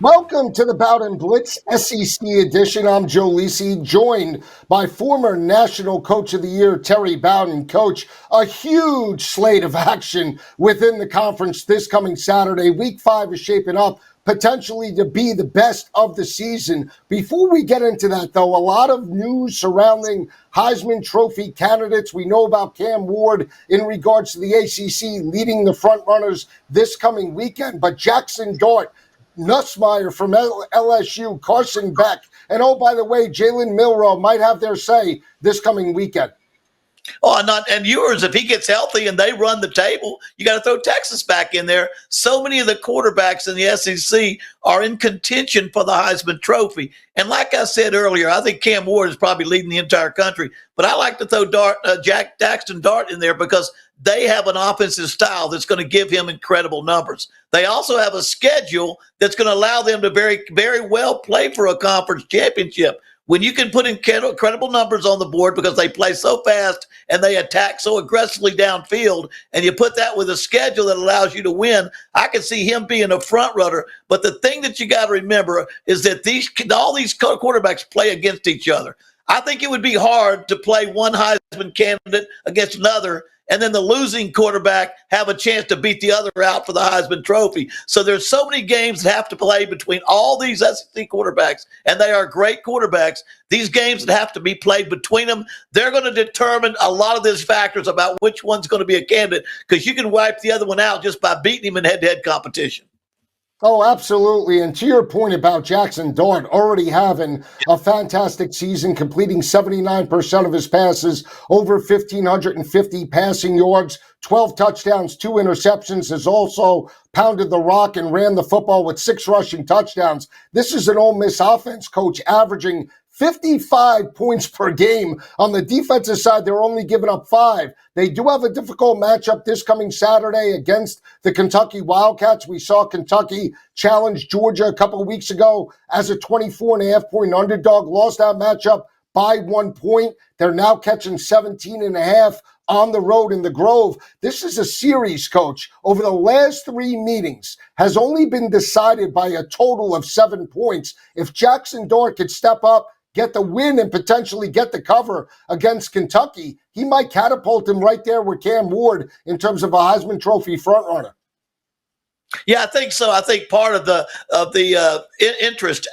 Welcome to the Bowden Blitz SEC edition. I'm Joe Lisi, joined by former National Coach of the Year, Terry Bowden. Coach, a huge slate of action within the conference this coming Saturday. Week 5 is shaping up potentially to be the best of the season. Before we get into that, though, a lot of news surrounding Heisman Trophy candidates. We know about Cam Ward in regards to the ACC leading the front runners this coming weekend, but Jackson Dart, Nussmeier from LSU, Carson Beck, and oh, by the way, Jalen Milrow might have their say this coming weekend. Oh, and yours, if he gets healthy and they run the table, you got to throw Texas back in there. So many of the quarterbacks in the SEC are in contention for the Heisman Trophy. And like I said earlier, I think Cam Ward is probably leading the entire country. But I like to throw Jackson Dart in there because they have an offensive style that's going to give him incredible numbers. They also have a schedule that's going to allow them to very, very well play for a conference championship. When you can put incredible numbers on the board because they play so fast and they attack so aggressively downfield, and you put that with a schedule that allows you to win, I can see him being a front runner. But the thing that you got to remember is that all these quarterbacks play against each other. I think it would be hard to play one Heisman candidate against another and then the losing quarterback have a chance to beat the other out for the Heisman Trophy. So there's so many games that have to play between all these SEC quarterbacks, and they are great quarterbacks. These games that have to be played between them, they're going to determine a lot of these factors about which one's going to be a candidate, because you can wipe the other one out just by beating him in head-to-head competition. Oh, absolutely. And to your point about Jackson Dart already having a fantastic season, completing 79% of his passes, over 1,550 passing yards, 12 touchdowns, 2 interceptions, has also pounded the rock and ran the football with 6 rushing touchdowns. This is an Ole Miss offense, Coach, averaging 55 points per game. On the defensive side, they're only giving up 5. They do have a difficult matchup this coming Saturday against the Kentucky Wildcats. We saw Kentucky challenge Georgia a couple of weeks ago as a 24.5-point underdog, lost that matchup by 1 point. They're now catching 17.5 on the road in the Grove. This is a series, Coach, over the last 3 meetings has only been decided by a total of 7 points. If Jackson Dart could step up, get the win, and potentially get the cover against Kentucky, he might catapult him right there with Cam Ward in terms of a Heisman Trophy frontrunner. Yeah, I think so. I think part of the interest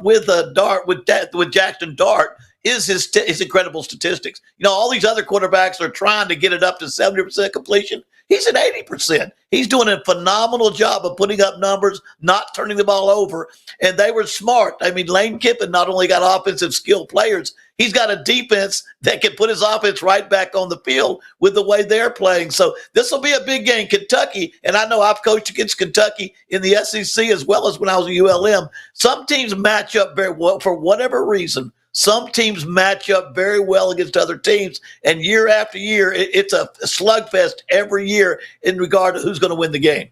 with Jackson Dart is his incredible statistics. You know, all these other quarterbacks are trying to get it up to 70% completion. He's at 80%. He's doing a phenomenal job of putting up numbers, not turning the ball over. And they were smart. I mean, Lane Kiffin not only got offensive skill players, he's got a defense that can put his offense right back on the field with the way they're playing. So this will be a big game. Kentucky, and I know I've coached against Kentucky in the SEC as well as when I was at ULM. Some teams match up very well for whatever reason. Some teams match up very well against other teams, and year after year, it's a slugfest every year in regard to who's going to win the game.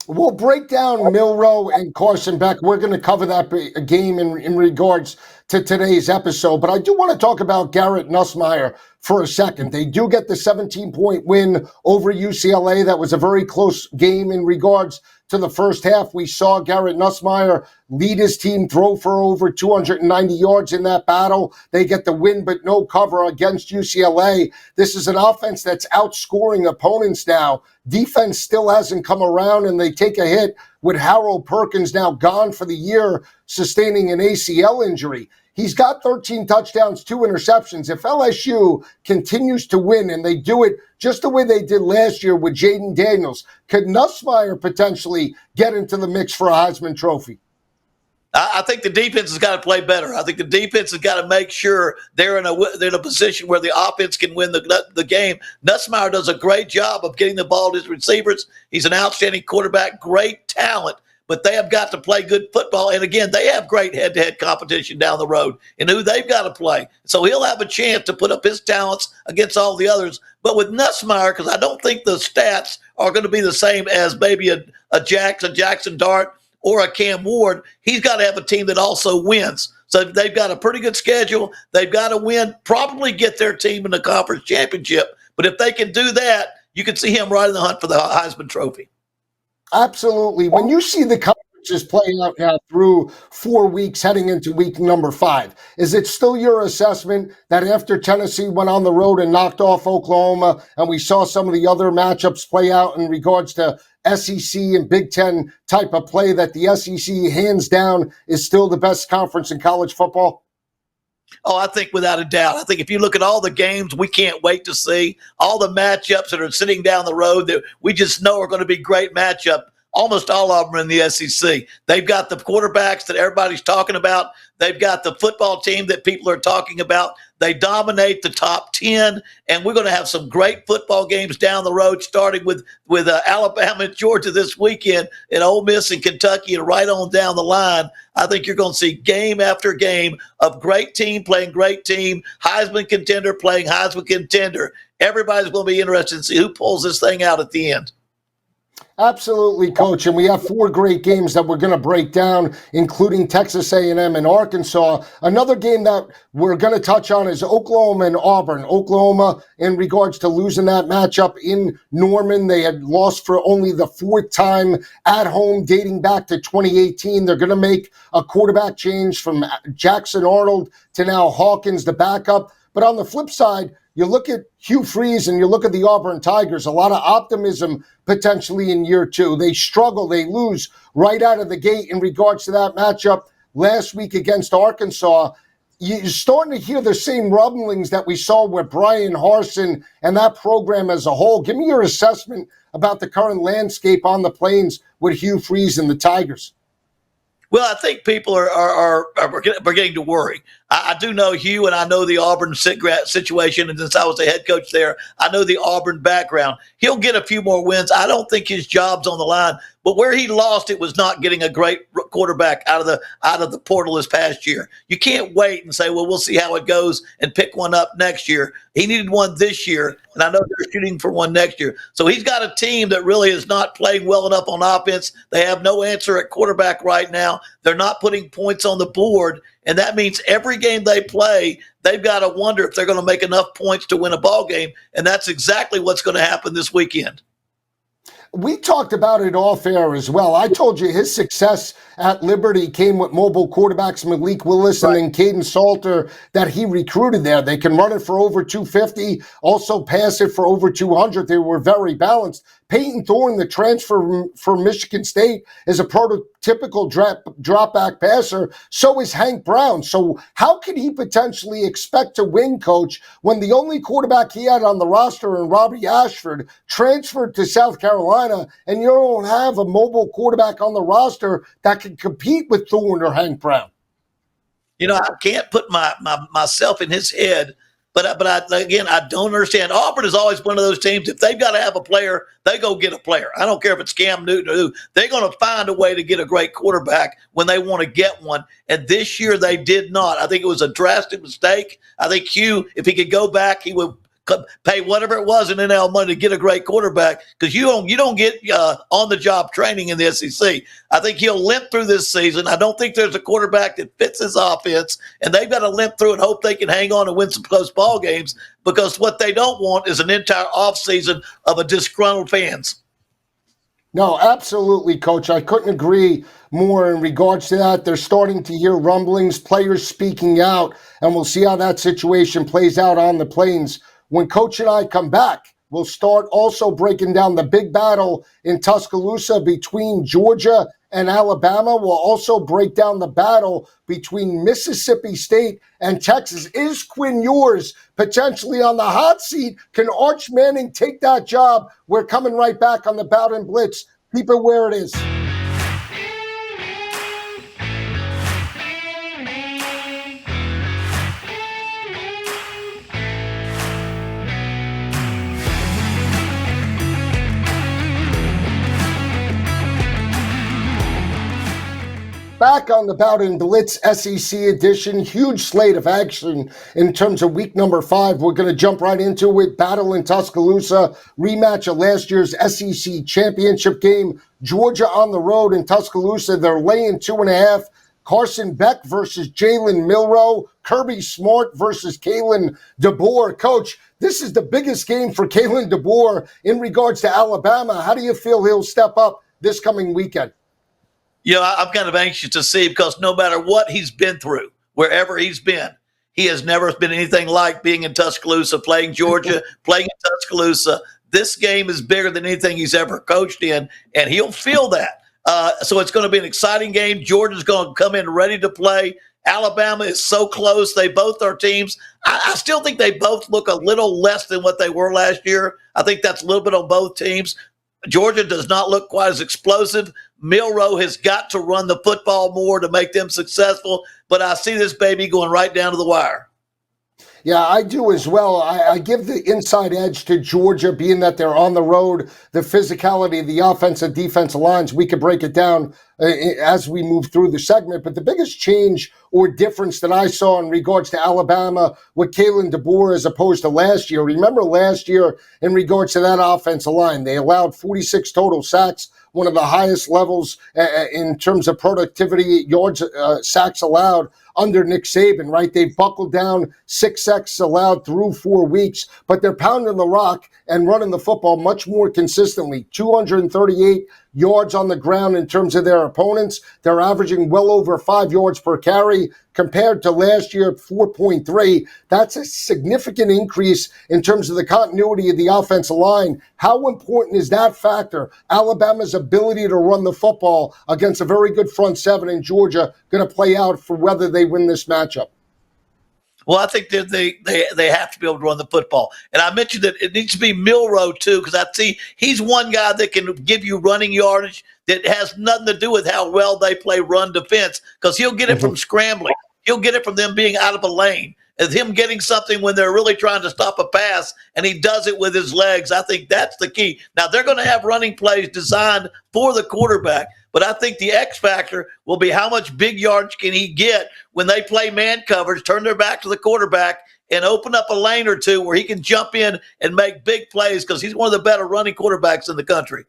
We'll break down Milrow and Carson Beck. We're going to cover that game in regards to today's episode, but I do want to talk about Garrett Nussmeier for a second. They do get the 17-point win over UCLA. That was a very close game in regards to the first half. We saw Garrett Nussmeier lead his team, throw for over 290 yards in that battle. They get the win, but no cover against UCLA. This is an offense that's outscoring opponents now. Defense still hasn't come around, and they take a hit with Harold Perkins now gone for the year, sustaining an ACL injury. He's got 13 touchdowns, 2 interceptions. If LSU continues to win, and they do it just the way they did last year with Jaden Daniels, could Nussmeier potentially get into the mix for a Heisman Trophy? I think the defense has got to play better. I think the defense has got to make sure they're in a position where the offense can win the game. Nussmeier does a great job of getting the ball to his receivers. He's an outstanding quarterback, great talent, but they have got to play good football. And again, they have great head-to-head competition down the road in who they've got to play. So he'll have a chance to put up his talents against all the others. But with Nussmeier, because I don't think the stats are going to be the same as maybe a Jackson Dart or a Cam Ward, he's got to have a team that also wins. So they've got a pretty good schedule. They've got to win, probably get their team in the conference championship. But if they can do that, you can see him right in the hunt for the Heisman Trophy. Absolutely. When you see the is playing out now through 4 weeks heading into week number 5. Is it still your assessment that after Tennessee went on the road and knocked off Oklahoma, and we saw some of the other matchups play out in regards to SEC and Big Ten type of play, that the SEC hands down is still the best conference in college football? Oh, I think without a doubt. I think if you look at all the games we can't wait to see, all the matchups that are sitting down the road that we just know are going to be great matchup, almost all of them are in the SEC. They've got the quarterbacks that everybody's talking about. They've got the football team that people are talking about. They dominate the top 10, and we're going to have some great football games down the road, starting with Alabama and Georgia this weekend, and Ole Miss and Kentucky, and right on down the line. I think you're going to see game after game of great team playing great team, Heisman contender playing Heisman contender. Everybody's going to be interested to see who pulls this thing out at the end. Absolutely, Coach. And we have 4 great games that we're going to break down, including Texas A&M and Arkansas. Another game that we're going to touch on is Oklahoma and Auburn. Oklahoma, in regards to losing that matchup in Norman, they had lost for only the 4th time at home dating back to 2018. They're going to make a quarterback change from Jackson Arnold to now Hawkins, the backup. But on the flip side, you look at Hugh Freeze and you look at the Auburn Tigers, a lot of optimism potentially in year 2. They struggle. They lose right out of the gate in regards to that matchup last week against Arkansas. You're starting to hear the same rumblings that we saw with Brian Harsin and that program as a whole. Give me your assessment about the current landscape on the Plains with Hugh Freeze and the Tigers. Well, I think people are beginning to worry. I do know Hugh, and I know the Auburn situation, and since I was the head coach there, I know the Auburn background. He'll get a few more wins. I don't think his job's on the line, but where he lost, it was not getting a great quarterback out of the portal this past year. You can't wait and say, well, we'll see how it goes and pick one up next year. He needed one this year, and I know they're shooting for one next year. So he's got a team that really is not playing well enough on offense. They have no answer at quarterback right now. They're not putting points on the board. And that means every game they play, they've got to wonder if they're going to make enough points to win a ball game. And that's exactly what's going to happen this weekend. We talked about it off air as well. I told you his success at Liberty came with mobile quarterbacks Malik Willis and then Caden Salter that he recruited there. They can run it for over 250, also pass it for over 200. They were very balanced. Peyton Thorne, the transfer from Michigan State, is a prototypical drop-back passer. So is Hank Brown. So how can he potentially expect to win, Coach, when the only quarterback he had on the roster, and Robbie Ashford, transferred to South Carolina, and you don't have a mobile quarterback on the roster that can compete with Thorne or Hank Brown? You know, I can't put myself in his head. But I don't understand. Auburn is always one of those teams. If they've got to have a player, they go get a player. I don't care if it's Cam Newton or who. They're going to find a way to get a great quarterback when they want to get one. And this year they did not. I think it was a drastic mistake. I think Hugh, if he could go back, he would pay whatever it was in NL money to get a great quarterback, because you don't get on-the-job training in the SEC. I think he'll limp through this season. I don't think there's a quarterback that fits his offense, and they've got to limp through and hope they can hang on and win some close ball games, because what they don't want is an entire offseason of a disgruntled fans. No, absolutely, Coach. I couldn't agree more in regards to that. They're starting to hear rumblings, players speaking out, and we'll see how that situation plays out on the Plains. When Coach and I come back, we'll start also breaking down the big battle in Tuscaloosa between Georgia and Alabama. We'll also break down the battle between Mississippi State and Texas. Is Quinn Ewers potentially on the hot seat? Can Arch Manning take that job? We're coming right back on the Bowden Blitz. Keep it where it is. Back on the Bowden Blitz SEC edition, huge slate of action in terms of week number 5. We're going to jump right into it. Battle in Tuscaloosa, rematch of last year's SEC championship game. Georgia on the road in Tuscaloosa. They're laying 2.5. Carson Beck versus Jalen Milrow. Kirby Smart versus Kalen DeBoer. Coach, this is the biggest game for Kalen DeBoer in regards to Alabama. How do you feel he'll step up this coming weekend? I'm kind of anxious to see because no matter what he's been through, wherever he's been, he has never been anything like being in Tuscaloosa, playing Georgia, playing in Tuscaloosa. This game is bigger than anything he's ever coached in, and he'll feel that. So it's going to be an exciting game. Georgia's going to come in ready to play. Alabama is so close. They both are teams. I still think they both look a little less than what they were last year. I think that's a little bit on both teams. Georgia does not look quite as explosive. Milrow has got to run the football more to make them successful, but I see this baby going right down to the wire. Yeah, I do as well. I give the inside edge to Georgia, being that they're on the road, the physicality, the offensive defensive lines. We could break it down as we move through the segment. But the biggest change or difference that I saw in regards to Alabama with Kalen DeBoer as opposed to last year. Remember last year in regards to that offensive line, they allowed 46 total sacks, one of the highest levels in terms of productivity, yards, sacks allowed under Nick Saban, right? They've buckled down 6 sacks allowed through 4 weeks, but they're pounding the rock and running the football much more consistently. 238 yards on the ground in terms of their opponents. They're averaging well over 5 yards per carry compared to last year, 4.3. That's a significant increase in terms of the continuity of the offensive line. How important is that factor? Alabama's ability to run the football against a very good front seven in Georgia going to play out for whether they win this matchup. Well, I think that they have to be able to run the football. And I mentioned that it needs to be Milrow, too, because I see he's one guy that can give you running yardage that has nothing to do with how well they play run defense, because he'll get it from scrambling. He'll get it from them being out of a lane. It's him getting something when they're really trying to stop a pass, and he does it with his legs. I think that's the key. Now, they're going to have running plays designed for the quarterback, but I think the X factor will be how much big yards can he get when they play man coverage, turn their back to the quarterback, and open up a lane or two where he can jump in and make big plays, because he's one of the better running quarterbacks in the country.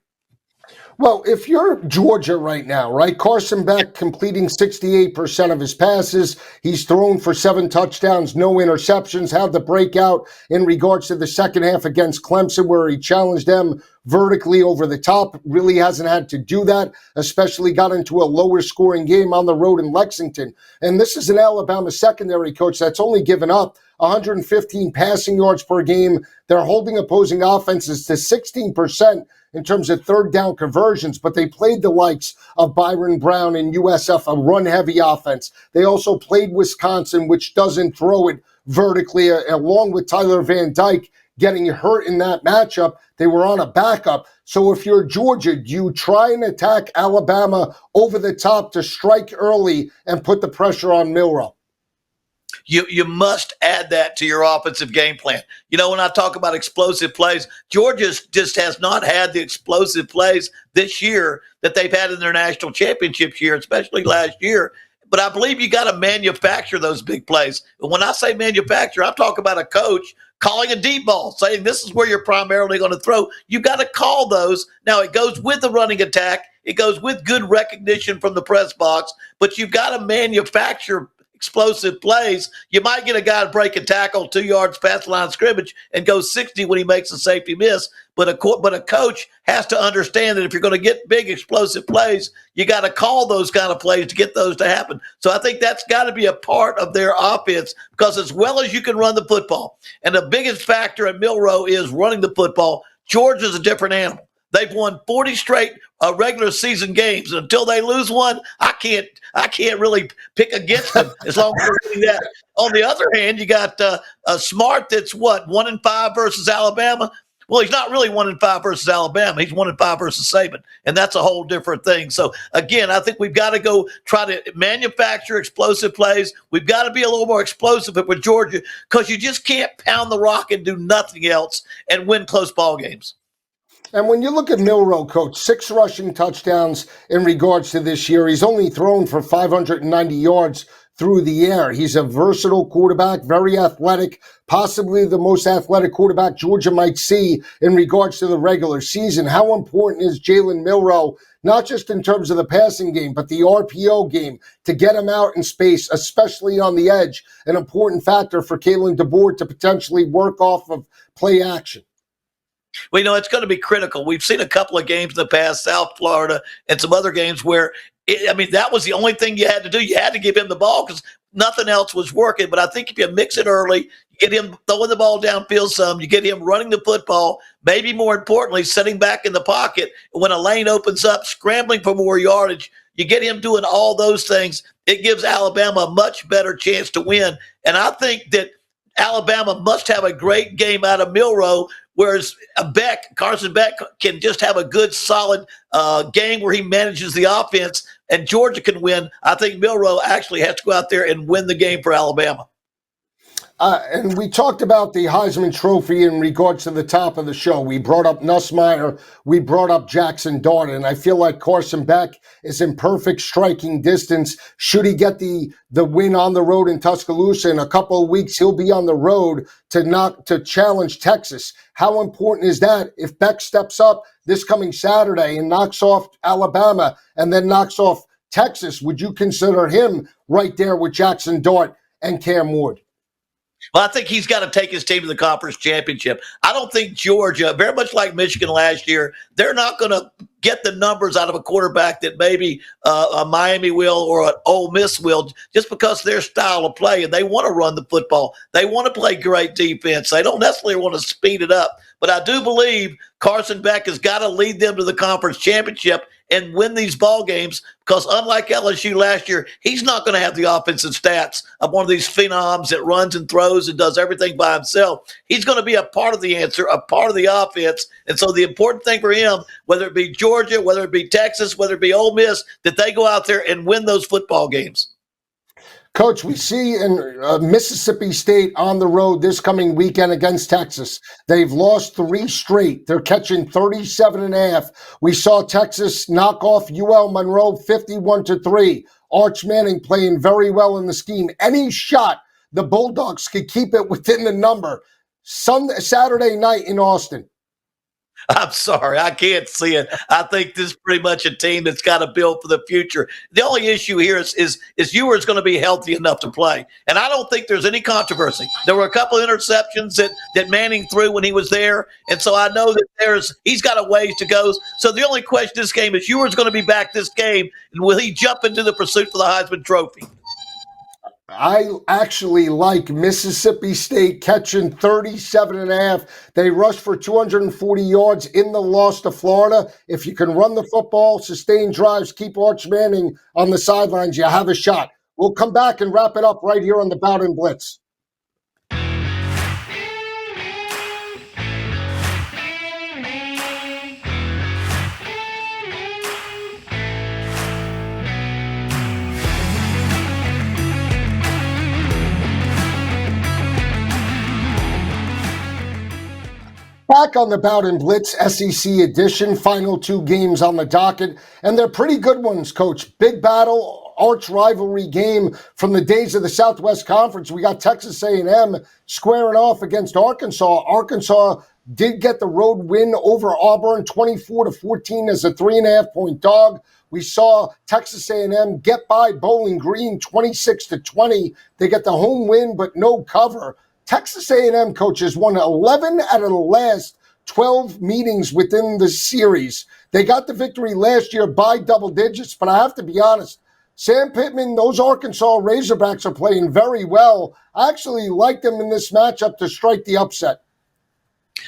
Well, if you're Georgia right now, right, Carson Beck completing 68% of his passes. He's thrown for 7 touchdowns, no interceptions, had the breakout in regards to the second half against Clemson where he challenged them vertically over the top. Really hasn't had to do that, especially got into a lower scoring game on the road in Lexington. And this is an Alabama secondary coach that's only given up 115 passing yards per game. They're holding opposing offenses to 16% in terms of third down conversions, but they played the likes of Byron Brown and USF, a run-heavy offense. They also played Wisconsin, which doesn't throw it vertically, along with Tyler Van Dyke getting hurt in that matchup. They were on a backup. So if you're Georgia, do you try and attack Alabama over the top to strike early and put the pressure on Milrow? You must add that to your offensive game plan. When I talk about explosive plays, Georgia just has not had the explosive plays this year that they've had in their national championship year, especially last year. But I believe you got to manufacture those big plays. And when I say manufacture, I'm talking about a coach calling a deep ball, saying this is where you're primarily going to throw. You've got to call those. Now, it goes with the running attack. It goes with good recognition from the press box. But you've got to manufacture explosive plays. You might get a guy to break a tackle 2 yards past the line of scrimmage and go 60 when he makes a safety miss. But a coach has to understand that if you're going to get big explosive plays, you got to call those kind of plays to get those to happen. So I think that's got to be a part of their offense, because as well as you can run the football, and the biggest factor at Milrow is running the football, Georgia's a different animal. They've won 40 straight regular season games, and until they lose one, I can't really pick against them as long as they're doing that. On the other hand, you got a Smart that's 1-5 versus Alabama. Well, he's not really 1-5 versus Alabama. He's 1-5 versus Saban, and that's a whole different thing. So again, I think we've got to go try to manufacture explosive plays. We've got to be a little more explosive with Georgia, because you just can't pound the rock and do nothing else and win close ball games. And when you look at Milrow, Coach, 6 rushing touchdowns in regards to this year. He's only thrown for 590 yards through the air. He's a versatile quarterback, very athletic, possibly the most athletic quarterback Georgia might see in regards to the regular season. How important is Jalen Milrow, not just in terms of the passing game, but the RPO game, to get him out in space, especially on the edge, an important factor for Kalen DeBoer to potentially work off of play action? Well, it's going to be critical. We've seen a couple of games in the past, South Florida and some other games, where I mean, that was the only thing you had to do. You had to give him the ball because nothing else was working. But I think if you mix it early, you get him throwing the ball downfield some, you get him running the football, maybe more importantly, sitting back in the pocket. When a lane opens up, scrambling for more yardage, you get him doing all those things. It gives Alabama a much better chance to win. And I think that Alabama must have a great game out of Milrow, whereas Carson Beck can just have a good, solid game where he manages the offense, and Georgia can win. I think Milrow actually has to go out there and win the game for Alabama. And we talked about the Heisman Trophy in regards to the top of the show. We brought up Nussmeier. We brought up Jackson Dart. And I feel like Carson Beck is in perfect striking distance. Should he get the win on the road in Tuscaloosa in a couple of weeks, he'll be on the road to challenge Texas. How important is that if Beck steps up this coming Saturday and knocks off Alabama and then knocks off Texas? Would you consider him right there with Jackson Dart and Cam Ward? Well, I think he's got to take his team to the conference championship. I don't think Georgia, very much like Michigan last year, they're not going to get the numbers out of a quarterback that maybe a Miami will or an Ole Miss will, just because of their style of play. And they want to run the football. They want to play great defense. They don't necessarily want to speed it up. But I do believe Carson Beck has got to lead them to the conference championship and win these ball games, because unlike LSU last year, he's not going to have the offensive stats of one of these phenoms that runs and throws and does everything by himself. He's going to be a part of the answer, a part of the offense. And so the important thing for him, whether it be Georgia, whether it be Texas, whether it be Ole Miss, that they go out there and win those football games. Coach, we see in Mississippi State on the road this coming weekend against Texas. They've lost 3 straight. They're catching 37.5. We saw Texas knock off UL Monroe 51-3. Arch Manning playing very well in the scheme. Any shot the Bulldogs could keep it within the number. Saturday night in Austin. I'm sorry, I can't see it. I think this is pretty much a team that's got to build for the future. The only issue here is Ewers going to be healthy enough to play, and I don't think there's any controversy. There were a couple of interceptions that Manning threw when he was there, and so I know that he's got a ways to go. So the only question this game is Ewers going to be back this game, and will he jump into the pursuit for the Heisman Trophy? I actually like Mississippi State catching 37.5. They rushed for 240 yards in the loss to Florida. If you can run the football, sustain drives, keep Arch Manning on the sidelines, you have a shot. We'll come back and wrap it up right here on the Bowden Blitz. Back on the Bowden Blitz SEC edition, final 2 games on the docket, and they're pretty good ones, Coach. Big battle, arch rivalry game from the days of the Southwest Conference. We got Texas A&M squaring off against Arkansas. Arkansas did get the road win over Auburn, 24-14 as a 3.5-point dog. We saw Texas A&M get by Bowling Green, 26-20. They get the home win, but no cover. Texas A&M coaches won 11 out of the last 12 meetings within the series. They got the victory last year by double digits, but I have to be honest, Sam Pittman, those Arkansas Razorbacks are playing very well. I actually like them in this matchup to strike the upset.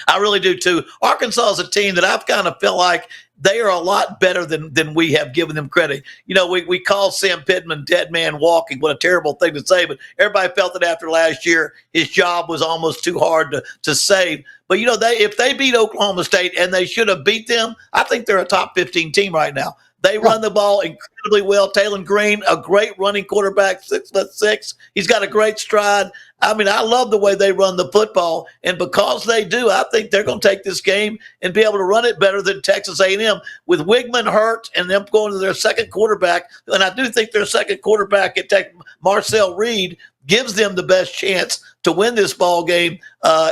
I really do too. Arkansas is a team that I've kind of felt like they are a lot better than we have given them credit. You know, we call Sam Pittman dead man walking. What a terrible thing to say, but everybody felt that after last year, his job was almost too hard to save. But, you know, if they beat Oklahoma State, and they should have beat them, I think they're a top 15 team right now. They run the ball incredibly well. Taylon Green, a great running quarterback, 6'6". He's got a great stride. I mean, I love the way they run the football, and because they do, I think they're going to take this game and be able to run it better than Texas A&M. With Wigman hurt and them going to their second quarterback, and I do think their second quarterback at Marcel Reed gives them the best chance to win this ball game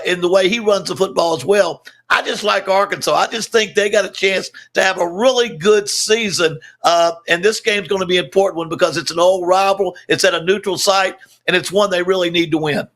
in the way he runs the football as well. I just like Arkansas. I just think they got a chance to have a really good season, and this game's going to be an important one because it's an old rival. It's at a neutral site, and it's one they really need to win.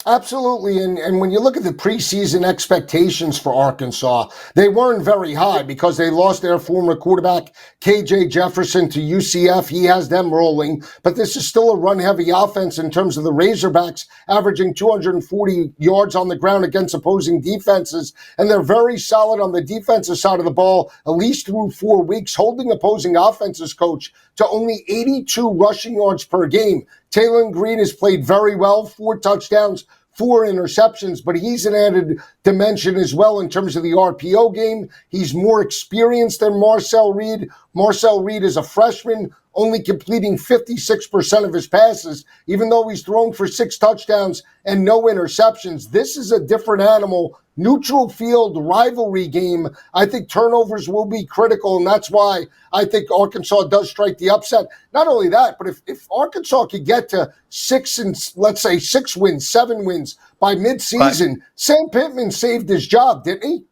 Absolutely. And when you look at the preseason expectations for Arkansas, they weren't very high because they lost their former quarterback, KJ Jefferson, to UCF. He has them rolling. But this is still a run heavy offense in terms of the Razorbacks, averaging 240 yards on the ground against opposing defenses. And they're very solid on the defensive side of the ball, at least through 4 weeks, holding opposing offenses, coach, to only 82 rushing yards per game. Taylor Green has played very well, 4 touchdowns, 4 interceptions, but he's an added dimension as well in terms of the RPO game. He's more experienced than Marcel Reed. Marcel Reed is a freshman, only completing 56% of his passes, even though he's thrown for 6 touchdowns and no interceptions. This is a different animal. Neutral field rivalry game. I think turnovers will be critical, and that's why I think Arkansas does strike the upset. Not only that, but if Arkansas could get to 6 wins, 7 wins by midseason, Right. Sam Pittman saved his job, didn't he?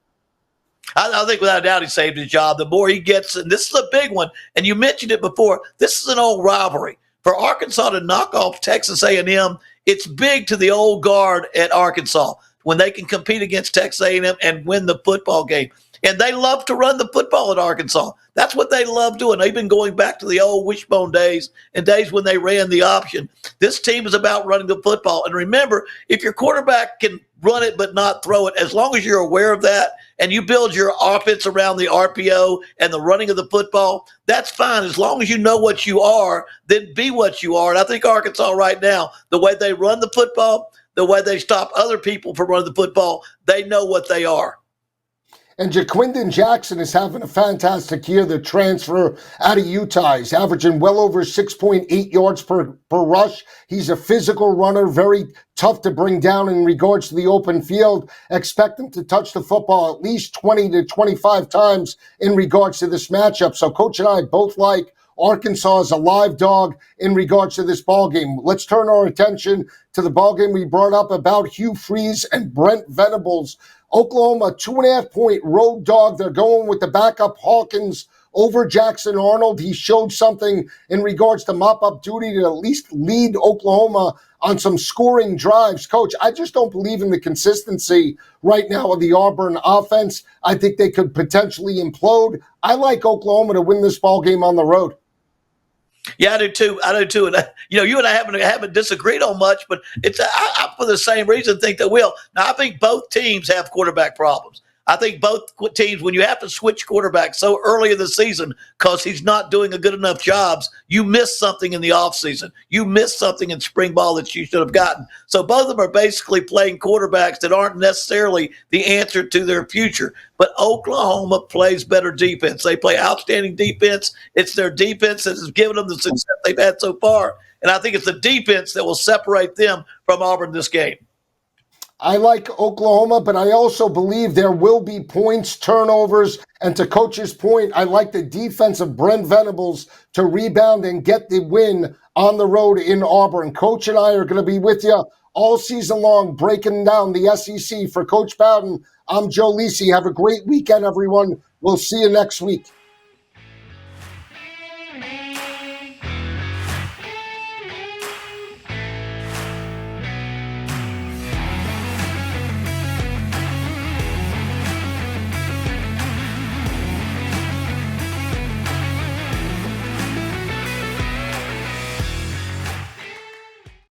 I think without a doubt he saved his job. The more he gets, and this is a big one, and you mentioned it before, this is an old rivalry. For Arkansas to knock off Texas A&M, it's big to the old guard at Arkansas when they can compete against Texas A&M and win the football game. And they love to run the football at Arkansas. That's what they love doing. They've been going back to the old wishbone days and days when they ran the option. This team is about running the football. And remember, if your quarterback can run it but not throw it, as long as you're aware of that and you build your offense around the RPO and the running of the football, that's fine. As long as you know what you are, then be what you are. And I think Arkansas right now, the way they run the football, the way they stop other people from running the football, they know what they are. And Jaquindon Jackson is having a fantastic year. The transfer out of Utah. He's averaging well over 6.8 yards per rush. He's a physical runner, very tough to bring down in regards to the open field. Expect him to touch the football at least 20 to 25 times in regards to this matchup. So Coach and I both like Arkansas is a live dog in regards to this ball game. Let's turn our attention to the ball game we brought up about Hugh Freeze and Brent Venables. Oklahoma, 2.5-point road dog. They're going with the backup Hawkins over Jackson Arnold. He showed something in regards to mop-up duty to at least lead Oklahoma on some scoring drives. Coach, I just don't believe in the consistency right now of the Auburn offense. I think they could potentially implode. I like Oklahoma to win this ball game on the road. Yeah, I do too. And you and I haven't disagreed on much, but I for the same reason think they will. Now, I think both teams have quarterback problems. I think both teams, when you have to switch quarterbacks so early in the season because he's not doing a good enough jobs, you miss something in the offseason. You miss something in spring ball that you should have gotten. So both of them are basically playing quarterbacks that aren't necessarily the answer to their future. But Oklahoma plays better defense. They play outstanding defense. It's their defense that has given them the success they've had so far. And I think it's the defense that will separate them from Auburn this game. I like Oklahoma, but I also believe there will be points, turnovers, and to Coach's point, I like the defense of Brent Venables to rebound and get the win on the road in Auburn. Coach and I are going to be with you all season long, breaking down the SEC. For Coach Bowden, I'm Joe Lisi. Have a great weekend, everyone. We'll see you next week.